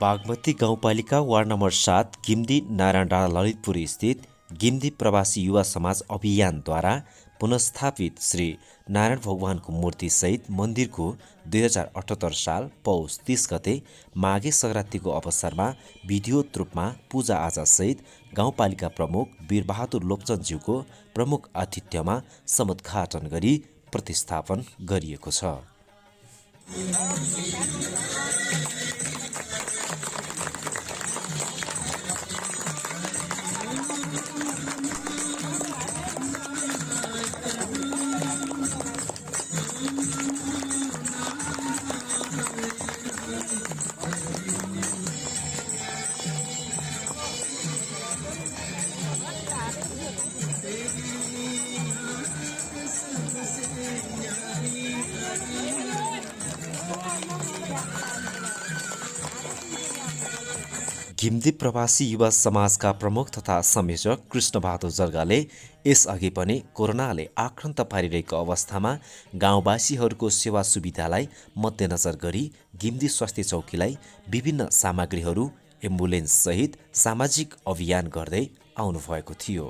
बागमती गाउँपालिका ward number 7 गिम्दी Narayan डाँडा ललितपुर स्थित गिम्दी प्रवासी युवा समाज अभियानद्वारा पुनस्थापित श्री नारायण भगवानको मूर्तिसहित मन्दिरको 2078 साल पौष 30 गते माघे सङ्क्रान्तिको अवसरमा विधिवत रूपमा पूजाआजासहित गाउँपालिका प्रमुख वीरबहादुर लोप्चनज्यूको प्रमुख आतिथ्यमा समुद्घाटन गरी प्रतिस्थापन गरिएको छ। गिम्दी प्रवासी युवा समाजका प्रमुख तथा संयोजक कृष्णबहादुर जर्गाले यसअघि पनि कोरोनाले आक्रान्त पारिरहेको अवस्थामा गाउँवासीहरूको सेवा सुविधालाई मध्यनजर गरी गिम्दी स्वास्थ्य चौकीलाई विभिन्न सामग्रीहरू एम्बुलेन्ससहित सामाजिक अभियान गर्दै आउनुभएको थियो।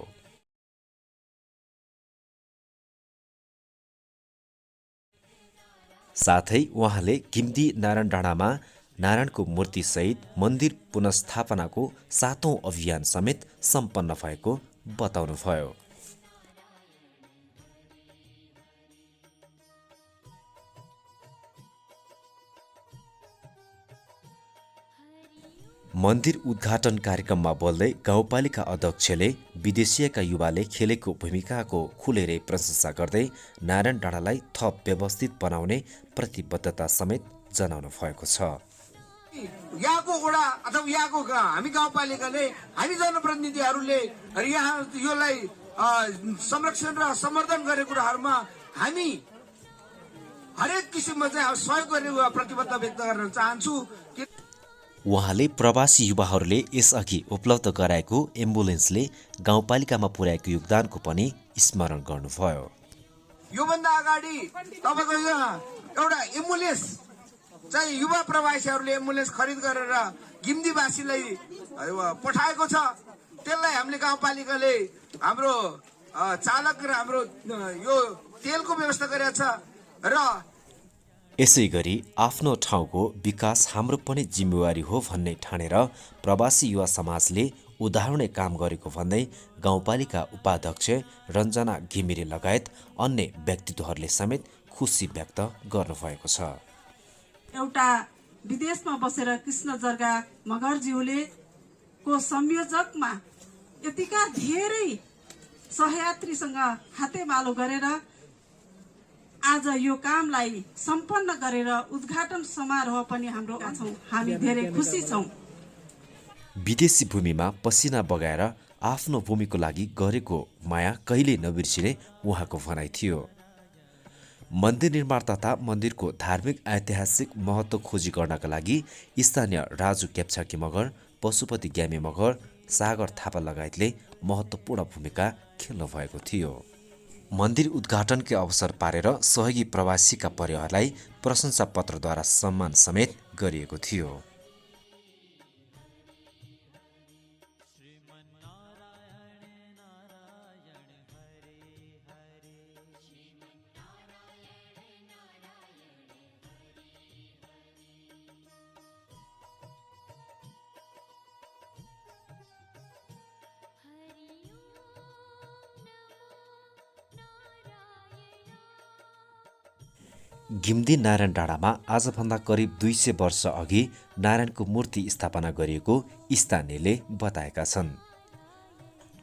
साथै उहाँले गिम्दी नारायण डाँडामा नारायणको मूर्तिसहित मन्दिर पुनस्थापनाको 7औं अभियान समेत सम्पन्न भएको बताउनुभयो। मन्दिर उद्घाटन कार्यक्रममा बोल्दै गाउँपालिका अध्यक्षले विदेशीयका युवाले खेलेको भूमिकाको खुलेरै प्रशंसा गर्दै नारायण डाँडालाई थप व्यवस्थित बनाउने प्रतिबद्धता समेत जनाउनु भएको छ। यहाँको वडा अथवा यहाँको हामी गाउँपालिकाले हामी जनप्रतिनिधिहरूले यहाँ योलाई संरक्षण र सम्वर्धन गरेको कुराहरूमा हामी हरेक किसिममा चाहिँ सहयोग गर्ने प्रतिबद्धता व्यक्त गर्न चाहन्छु। उहाँले प्रवासी युवाहरूले यसअघि उपलब्ध गराएको एम्बुलेन्सले गाउँपालिकामा पुर्याएको योगदानको पनि स्मरण गर्नुभयो। योभन्दा अगाडि तपाईँको एउटा एम्बुलेन्स चाहिँ युवा प्रवासीहरूले एम्बुलेन्स खरिद गरेर गिम्दीवासीलाई पठाएको छ। त्यसलाई हामीले गाउँपालिकाले हाम्रो चालक र हाम्रो यो तेलको व्यवस्था गरेको छ र यसै गरी आफ्नो ठाउँको विकास हाम्रो पनि जिम्मेवारी हो भन्ने ठानेर प्रवासी युवा समाजले उदाहरणीय काम गरेको भन्दै गाउँपालिका उपाध्यक्ष रञ्जना घिमिरे लगायत अन्य व्यक्तित्वहरूले समेत खुसी व्यक्त गर्नुभएको छ। एउटा विदेशमा बसेर कृष्ण जर्गा मगरज्यूले को संयोजकमा यतिका धेरै सहयात्रीसँग हातेमालो गरेर आज यो कामलाई सम्पन्न गरेर उद्घाटन समारोह पनि हाम्रो छौं। हामी धेरै खुसी छौं। विदेशी भूमिमा पसिना बगाएर आफ्नो भूमिको लागि गरेको माया कहिले नबिर्सिने उहाँको भनाइ थियो। मन्दिर निर्माण तथा मन्दिरको धार्मिक ऐतिहासिक महत्त्व खोजी गर्नका लागि स्थानीय राजु केप्छाकी मगर, पशुपति ग्यामे मगर, सागर थापा लगायतले महत्त्वपूर्ण भूमिका खेल्नु भएको थियो। मन्दिर उद्घाटनकै अवसर पारेर सहयोगी प्रवासीका परिवारलाई प्रशंसा पत्रद्वारा सम्मान समेत गरिएको थियो। गिम्दी नारायण डाँडामा आजभन्दा करिब 200 वर्ष अघि नारायणको मूर्ति स्थापना गरिएको स्थानीयले बताएका छन्।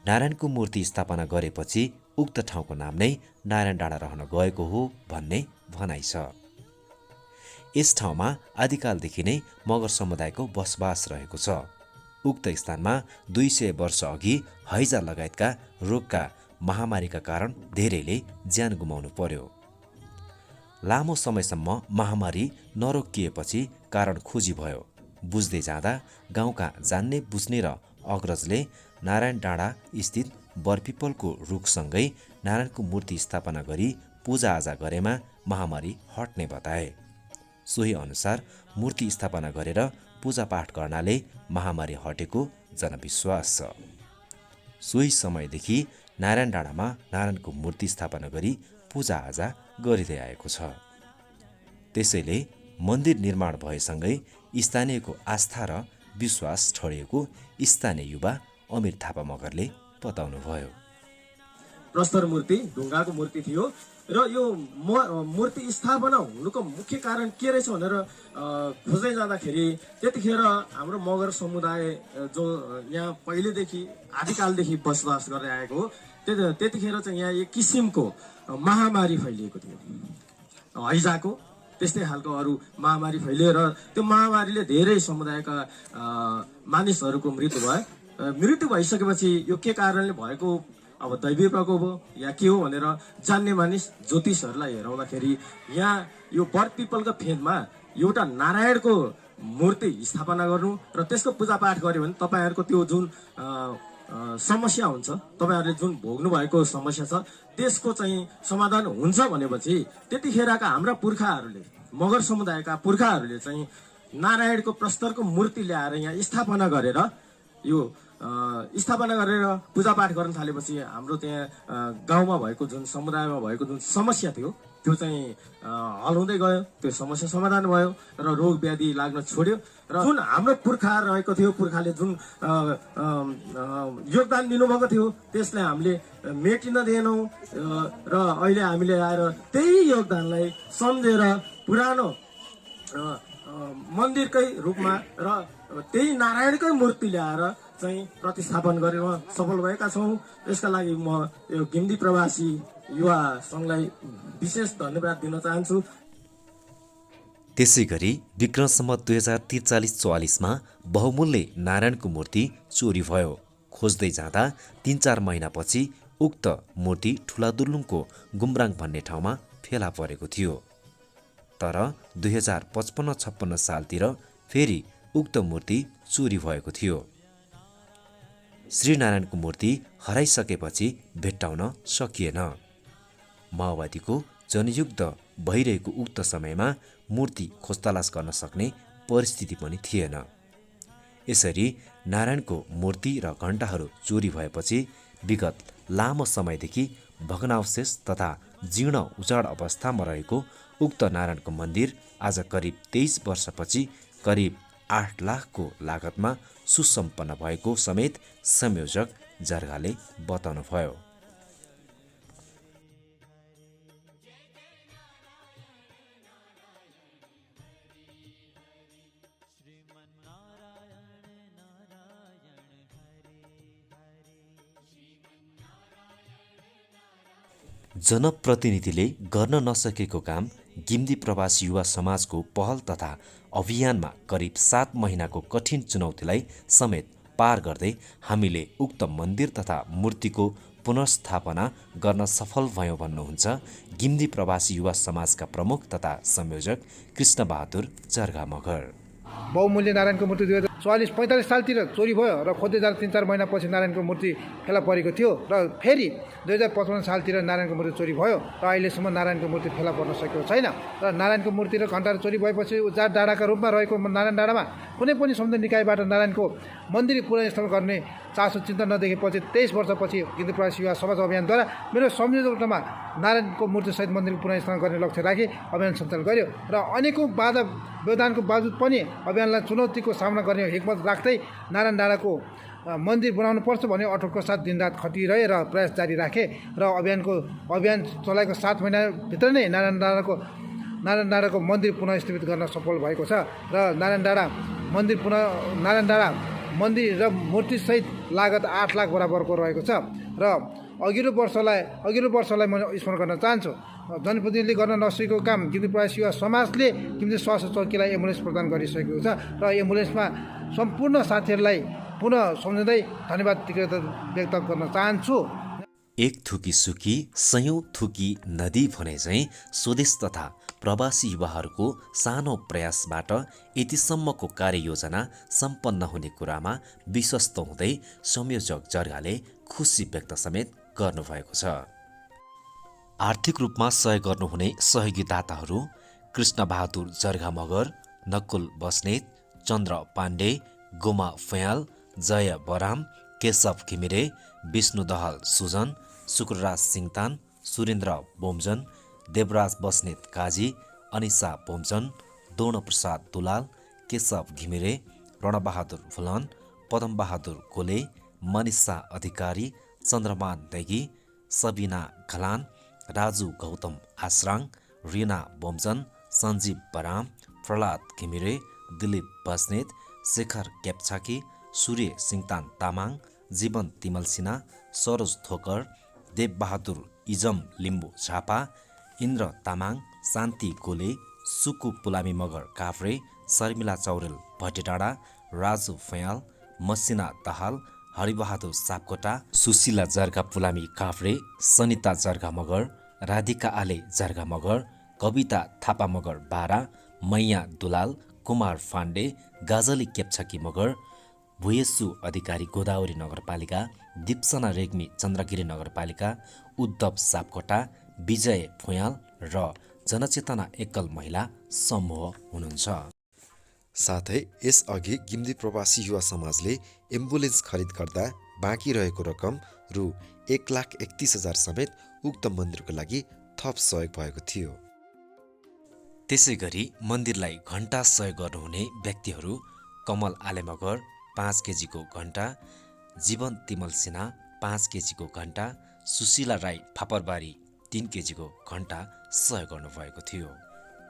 नारायणको मूर्ति स्थापना गरेपछि उक्त ठाउँको नाम नै नारायण डाँडा रहन गएको हो भन्ने भनाइ छ। यस ठाउँमा आदिकालदेखि नै मगर समुदायको बसोबास रहेको छ। उक्त स्थानमा 200 वर्ष अघि हैजा लगायतका रोगका महामारीका कारण धेरैले ज्यान गुमाउनु पर्यो। लामो समयसम्म महामारी नरोकिएपछि कारण खोजी भयो। बुझ्दै जाँदा गाउँका जान्ने बुझ्ने र अग्रजले नारायण डाँडा स्थित बरपिपलको रुखसँगै नारायणको मूर्ति स्थापना गरी पूजाआजा गरेमा महामारी हट्ने बताए। सोही अनुसार मूर्ति स्थापना गरेर पूजापाठ गर्नाले महामारी हटेको जनविश्वास छ। सोही समयदेखि नारायण डाँडामा नारायणको मूर्ति स्थापना गरी पूजाआजा गरिँदै आएको छ। त्यसैले मन्दिर निर्माण भएसँगै स्थानीयको आस्था र विश्वास ठडिएको स्थानीय युवा अमिर थापा मगरले बताउनुभयो। प्रस्तर मूर्ति ढुङ्गाको मूर्ति थियो र यो मूर्ति स्थापना हुनुको मुख्य कारण के रहेछ भनेर खोज्दै जाँदाखेरि त्यतिखेर हाम्रो मगर समुदाय जो यहाँ पहिलेदेखि आदिकालदेखि बसोबास गर्दै आएको हो त्यतिखेर चाहिँ यहाँ एक किसिमको महामारी फैलिएको थियो, हैजाको त्यस्तै खालको अरू महामारी फैलिएर त्यो महामारीले धेरै समुदायका मानिसहरूको मृत्यु भयो। मृत्यु भइसकेपछि यो के कारणले भएको अब दैवीय प्रकोप हो या के हो भनेर जान्ने मानिस ज्योतिषहरूलाई हेराउँदाखेरि यहाँ यो बर पिपलको फेदमा एउटा नारायणको मूर्ति स्थापना गर्नु र त्यसको पूजापाठ गर्यो भने तपाईँहरूको त्यो जुन समस्या हुन्छ, तपाईँहरूले जुन भोग्नु भएको समस्या छ त्यसको चाहिँ समाधान हुन्छ भनेपछि त्यतिखेरका हाम्रा पुर्खाहरूले मगर समुदायका पुर्खाहरूले चाहिँ नारायणको प्रस्तरको मूर्ति ल्याएर यहाँ स्थापना गरेर पूजापाठ गर्न थालेपछि हाम्रो त्यहाँ गाउँमा भएको जुन समुदायमा भएको जुन समस्या थियो त्यो चाहिँ हल हुँदै गयो, त्यो समस्या समाधान भयो र रोग व्याधि लाग्न छोड्यो र जुन हाम्रो पुर्खा रहेको थियो, पुर्खाले जुन योगदान दिनुभएको थियो त्यसलाई हामीले मेटिन दिएनौँ र अहिले हामीले आएर त्यही योगदानलाई सम्झेर पुरानो मन्दिरकै रूपमा र त्यही नारायणकै मूर्ति ल्याएर चाहिँ प्रतिस्थापन गरेर सफल भएका छौँ। यसका लागि म यो गिम्दी प्रवासी युवा सङ्घलाई विशेष धन्यवाद दिन चाहन्छु। त्यसै गरी विक्रम सम्वत 2043-44मा बहुमूल्य नारायणको मूर्ति चोरी भयो। खोज्दै जाँदा 3-4 महिनापछि उक्त मूर्ति ठुलादुल्लुङको गुम्राङ भन्ने ठाउँमा फेला परेको थियो। तर 2055-56 सालतिर फेरि उक्त मूर्ति चोरी भएको थियो। श्रीनारायणको मूर्ति हराइसकेपछि भेट्टाउन सकिएन। माओवादीको जनयुद्ध भइरहेको उक्त समयमा मूर्ति खोजतलास गर्न सक्ने परिस्थिति पनि थिएन। यसरी नारायणको मूर्ति र घण्टाहरू चोरी भएपछि विगत लामो समयदेखि भग्नावशेष तथा जीर्ण उजाड अवस्थामा रहेको उक्त नारायणको मन्दिर आज करिब 23 वर्षपछि करिब 8 लाखको लागतमा सुसम्पन्न भएको समेत संयोजक जर्गाले बताउनुभयो। जनप्रतिनिधिले गर्न नसकेको काम गिम्दी प्रवासी युवा समाजको पहल तथा अभियानमा करिब 7 महिनाको कठिन चुनौतीलाई समेत पार गर्दै हामीले उक्त मन्दिर तथा मूर्तिको पुनर्स्थापना गर्न सफल भयौँ भन्नुहुन्छ गिम्दी प्रवासी युवा समाजका प्रमुख तथा संयोजक कृष्णबहादुर जर्गा मगर। बहुमूल्य नारायणको मूर्ति 2044-45 सालतिर चोरी भयो र खोज्दै जाँदा 3-4 महिनापछि नारायणको मूर्ति फेला परेको थियो र फेरि 2055 सालतिर नारायणको मूर्ति चोरी भयो र अहिलेसम्म नारायणको मूर्ति फेला पर्न सकेको छैन। र नारायणको मूर्ति र घण्टाहरू चोरी भएपछि उजाड डाँडाका रूपमा रहेको नारायण डाँडामा कुनै पनि समुदाय निकायबाट नारायणको मन्दिर पुनर्स्थापना गर्ने चासो चिन्ता नदेखेपछि 23 वर्षपछि गिम्दी प्रवासी युवा समाज अभियानद्वारा मेरो संयोजकमा नारायणको मूर्तिसहित मन्दिर पुनर्स्थापना गर्ने लक्ष्य राखी अभियान सञ्चालन गर्यो र अनेकौँ बाधा व्यवधानको बावजुद पनि अभियानलाई चुनौतीको सामना गर्ने हिक्मत राख्दै नारायण डाँडाको मन्दिर बनाउनु पर्छ भन्ने अठोटको साथ दिनरात खटिरहे र प्रयास जारी राखे र अभियान चलाएको 7 महिनाभित्र नै नारायण डाँडाको मन्दिर पुनर्स्थापित गर्न सफल भएको छ र नारायण डाँडा मन्दिर र मूर्तिसहित लागत 8 लाख बराबरको रहेको छ र अघिल्लो वर्षलाई म स्मरण गर्न चाहन्छु। जनप्रतिनिधिले गर्न नसकेको काम गिम्दी प्रवासी युवा समाजले गिम्दी स्वास्थ्य चौकीलाई एम्बुलेन्स प्रदान गरिसकेको छ र एम्बुलेन्समा सम्पूर्ण साथीहरूलाई पुनः सम्झँदै धन्यवाद व्यक्त गर्न चाहन्छु। एक थुकी सुकी सयौं थुकी नदी भने चाहिँ स्वदेश तथा प्रवासी युवाहरूको सानो प्रयासबाट यतिसम्मको कार्ययोजना सम्पन्न हुने कुरामा विश्वस्त हुँदै संयोजक जर्गाले खुसी व्यक्त समेत गर्नुभएको छ। आर्थिक रूपमा सहयोग गर्नुहुने सहयोगी दाताहरू कृष्णबहादुर जर्गा मगर, नकुल बस्नेत, चन्द्र पाण्डे, गोमा फयाल, जय बराम, केशव घिमिरे, विष्णु दहाल सुजन, शुक्रराज सिङतान, सुरेन्द्र बोमजन, देवराज बस्नेत काजी, अनिसा बोमजन, दोर्णप्रसाद दुलाल, केशव घिमिरे, रणबहादुर भुलन, पदमबहादुर गोले, मनिषा अधिकारी, चन्द्रमान दैगी, सबिना घलान, राजु गौतम आश्राङ, रिना बोमजन, सञ्जीव बराम, प्रहलाद घिमिरे, दिलीप बस्नेत, शेखर क्याप्छाकी, सूर्य सिङतान तामाङ, जीवन तिमल सिन्हा, सरोज थोकर, देवबहादुर इजम लिम्बू झापा, इन्द्र तामाङ, शान्ति गोले, सुकु पुलामी मगर काभ्रे, शर्मिला चौरेल भटेडाँडा, राजु फयाल, मसिना दाहाल, हरिबहादुर सापकोटा, सुशीला जर्गा पुलामी काभ्रे, सनिता जर्गा मगर, राधिका आले जर्गा मगर, कविता थापा मगर बारा, मैया दुलाल, कुमार फाण्डे, गाजली केप्छाकी मगर, भुयेसु अधिकारी गोदावरी नगरपालिका, दिप्सना रेग्मी चन्द्रगिरी नगरपालिका, उद्धव सापकोटा, विजय भुयाल र जनचेतना एकल महिला समूह हुनुहुन्छ। साथै यसअघि गिम्दी प्रवासी युवा समाजले एम्बुलेन्स खरिद गर्दा बाँकी रहेको रकम रु 1,31,000 समेत उक्त मन्दिरको लागि थप सहयोग भएको थियो। त्यसै गरी मन्दिरलाई घण्टा सहयोग गर्नुहुने व्यक्तिहरू कमल आलेमगर 5 केजीको घण्टा, जीवन तिमल सिन्हा 5 केजीको घण्टा, सुशीला राई फापरबारी 3 केजीको घण्टा सहयोग गर्नुभएको थियो।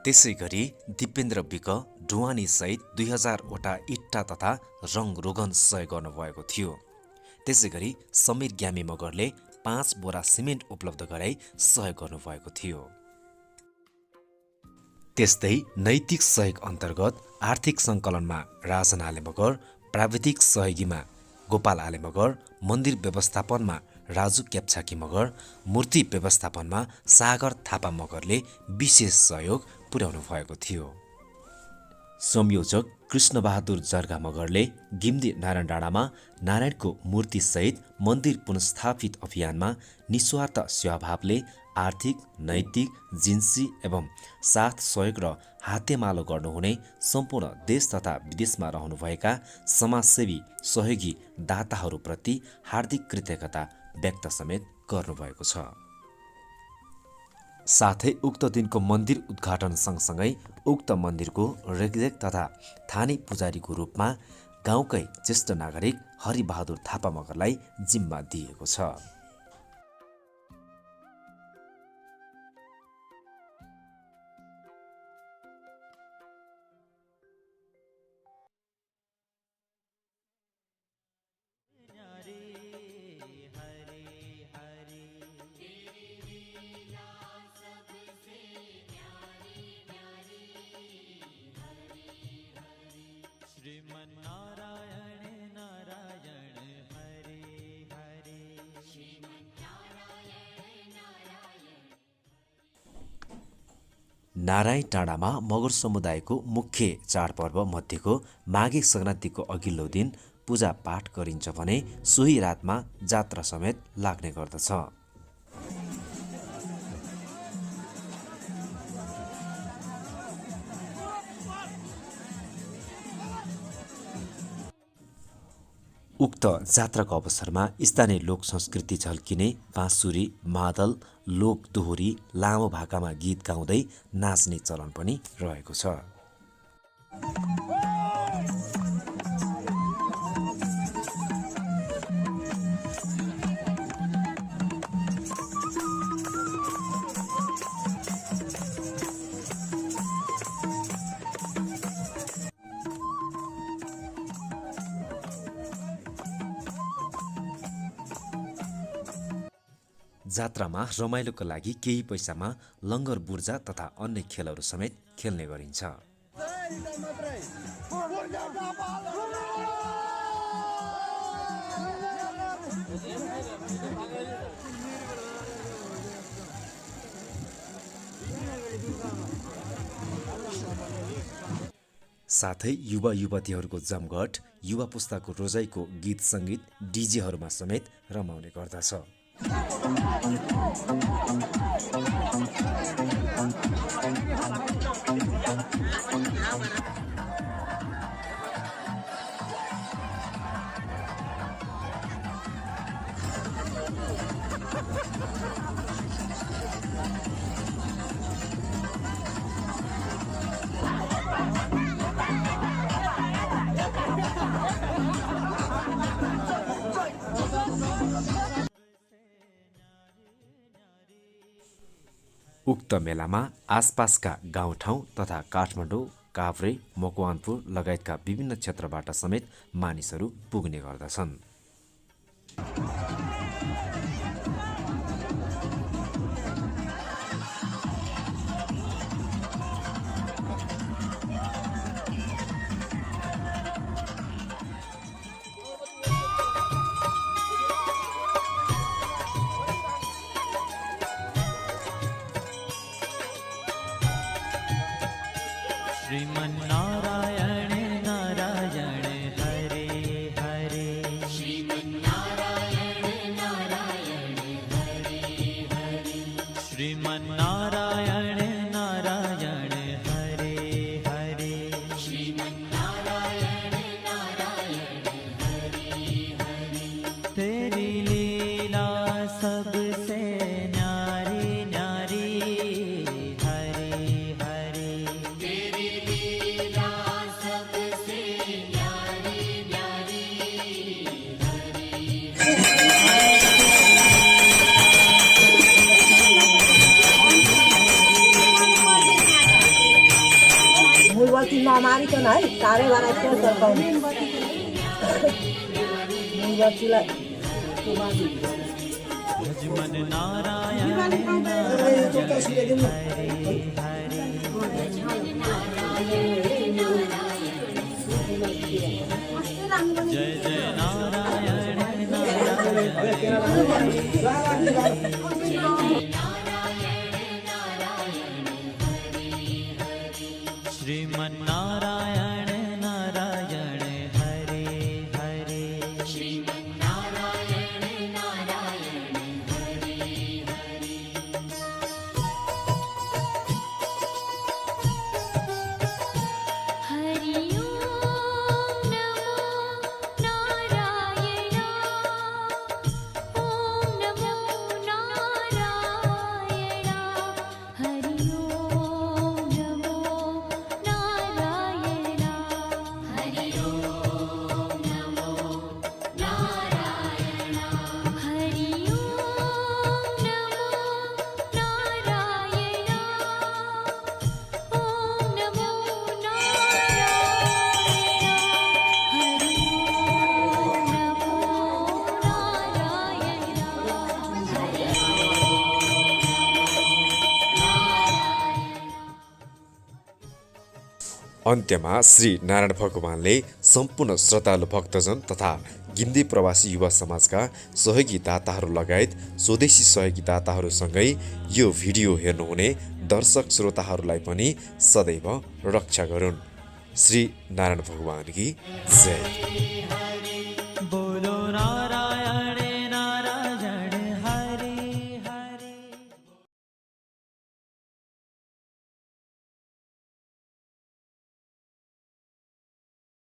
त्यसै गरी दिपेन्द्र विक ढुवानी सहित 2000 वटा इट्टा तथा रङ रोगन सहयोग गर्नुभएको थियो। त्यसै गरी समीर ग्यामी मगरले 5 बोरा सिमेन्ट उपलब्ध गराई सहयोग गर्नुभएको थियो। त्यस्तै नैतिक सहयोग अन्तर्गत आर्थिक सङ्कलनमा राजन आलेमगर, प्राविधिक सहयोगीमा गोपाल आलेमगर, मन्दिर व्यवस्थापनमा राजु क्याप्छाकी मगर, मूर्ति व्यवस्थापनमा सागर थापा मगरले विशेष सहयोग पुर्याउनु भएको थियो। संयोजक कृष्णबहादुर जर्गा मगरले गिम्दी नारायण डाँडामा नारायणको मूर्तिसहित मन्दिर पुनस्थापित अभियानमा निस्वार्थ सेवाभावले आर्थिक, नैतिक, जिन्सी एवं साथ सहयोग र हातेमालो गर्नुहुने सम्पूर्ण देश तथा विदेशमा रहनुभएका समाजसेवी सहयोगी दाताहरूप्रति हार्दिक कृतज्ञता व्यक्त समेत गर्नुभएको छ। साथै उक्त दिनको मन्दिर उद्घाटन सँगसँगै उक्त मन्दिरको रेखदेख तथा थानी पुजारीको रूपमा गाउँकै ज्येष्ठ नागरिक हरिबहादुर थापा मगरलाई जिम्मा दिएको छ। नारायण डाँडामा मगर समुदायको मुख्य चाडपर्व मध्येको माघे सङ्क्रान्तिको अघिल्लो दिन पूजापाठ गरिन्छ भने सोही रातमा जात्रा समेत लाग्ने गर्दछ। उक्त जात्राको अवसरमा स्थानीय लोक संस्कृति झल्किने बाँसुरी, मादल, लोक दोहोरी, लामो भाकामा गीत गाउँदै नाच्ने चलन पनि रहेको छ। जात्रामा रमाइलोको लागि केही पैसामा लङ्गर बुर्जा तथा अन्य खेलहरू समेत खेल्ने गरिन्छ। साथै युवा युवतीहरूको जमघट, युवा पुस्ताको रोजाइको गीत सङ्गीत डिजेहरूमा समेत रमाउने गर्दछ। उक्त मेलामा आसपासका गाउँठाउँ तथा काठमाडौँ, काभ्रे, मकवानपुर लगायतका विभिन्न क्षेत्रबाट समेत मानिसहरू पुग्ने गर्दछन्। श्रीमन्नारायण नारायण हरे हरे श्रीमन्नारायण नारायण हरे हरे श्रीमन्नारायण नारायण हरे हरे श्रीमन्नारायण नारायण हरे हरे तेरी लीला सबसे न्यारी न्यारी हरे हरे तेरी लीला सबसे न्यारी न्यारी मूलवर्ती नमारिकन है चारैबाट त्यो सर्काउने मूलवर्तीलाई भजमन नारायण जय जय नारायण श्रीमन्नारायण नारायण हरे हरे श्रीमन्नारायण नारायण हरे हरे हरि ओम नमो नारायण ओम नमो नारायण हरि ओम नमो नारायण हरि ओम नमो नारायण हरि ओम नमो नारायण ओम नमो अन्त्यमा श्री नारायण भगवानले सम्पूर्ण श्रद्धालु भक्तजन तथा गिम्दी प्रवासी युवा समाजका सहयोगी दाताहरू लगायत स्वदेशी सहयोगी दाताहरूसँगै यो भिडियो हेर्नुहुने दर्शक श्रोताहरूलाई पनि सदैव रक्षा गरून्। श्री नारायण भगवानकी जय।